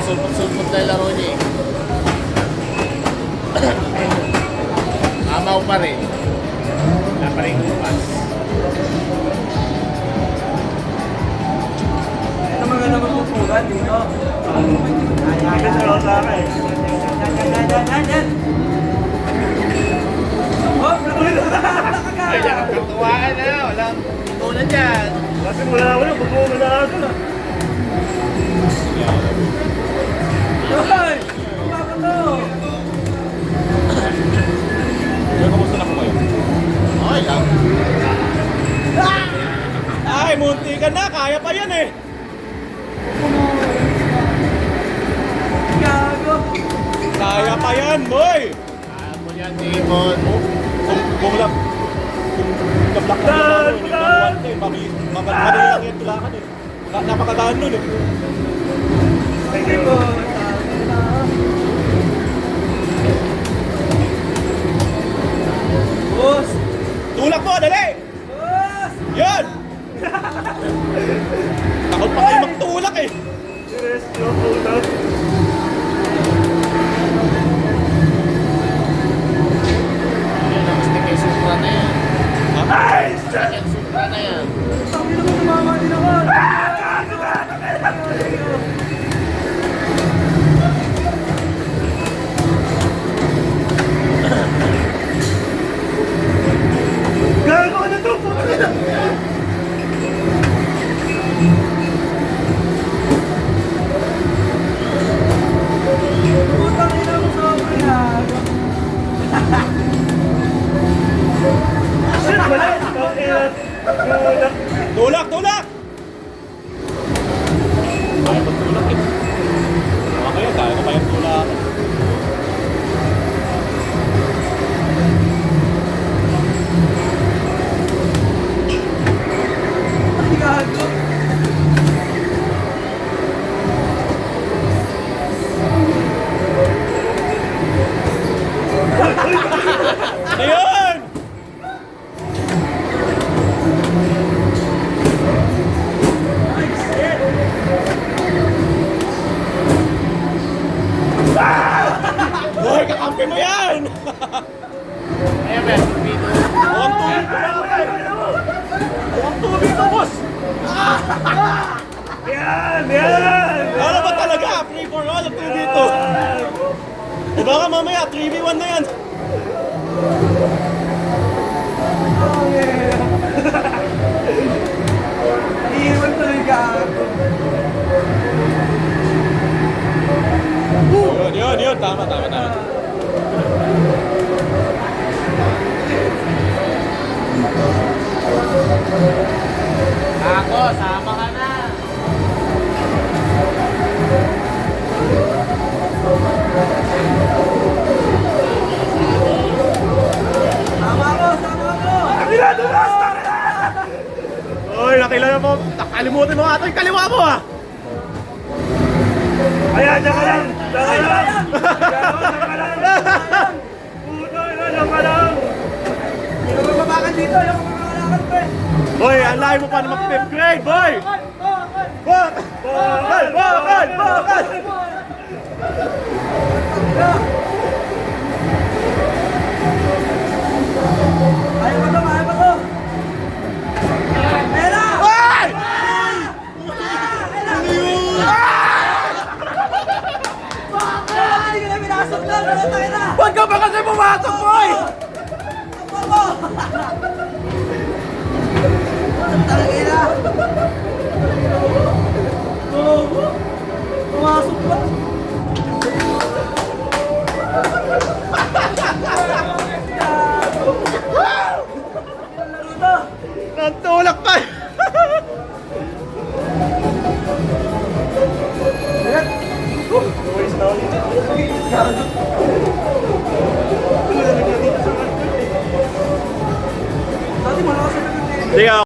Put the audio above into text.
sulpot-sulpot na yung laro niya eh. Amaw pa rin. Wala pa rin kupas. Ito maganda magpupugan dito. Ay, nakakatuwaan na. Walang tunan dyan. Kasi wala ako na, bubuo na ako na. Hoy! Bakit to? Kaya kamusta na po kayo? Okay lang. Ay, munti ka na, kaya pa yan eh. Gago! Kaya pa yan, boy. Kaya mo yan, Timon. Bumulak. Kablak na yung mga eh. Madali lang yan tulakan eh. Napakadaan nun eh. Sige po. Boss! Tulak mo, dali! Boss! Yan! Takot pa kayo magtulak eh. Yan ang stick ay supra na yan. Nice! Stick ay supra na yan. Sabi naman tumama din ako. Gago ka na to! Putang ina mo sobra yan. Shit, wala! Tulak, tulak! Kaya ba tulak eh? Kaya ko pa yung tulak. Ay, gago. Ayun! Ay, shit. Boy, kakampi mo yan! Ayan, Ben. Pito. Huwag tubig ko Huwag tubig ko, boss! Yan! Yan! Ano ba talaga? Free for all ang tubig dito. O baka mamaya, 3v1 na yan. Oh, yeah. Iiwan tuloy gago. Yun. Tama. Ako, sama ka na. Sama ko, sama ko. Oy, nakilala mo. Nakalimutin mo ata yung kaliwa mo ah. Ayan, diyan ka lang. Ay, sayang. Diyan ka lang. Hindi ko mababakan dito. Ayaw ko makalakad pa eh. Boy, ang layo mo pa na mag-5th grade, boy! Bakal! Ayaw ko to, ayaw ko to. Pera! Ay! Hindi ko na pinasok na. Wala tayo na. Huwag ka ba kasi pumasok, boy? Ako! Talaga na. Pumasok pa. Nagtulak pa! Dati malakas na Sige,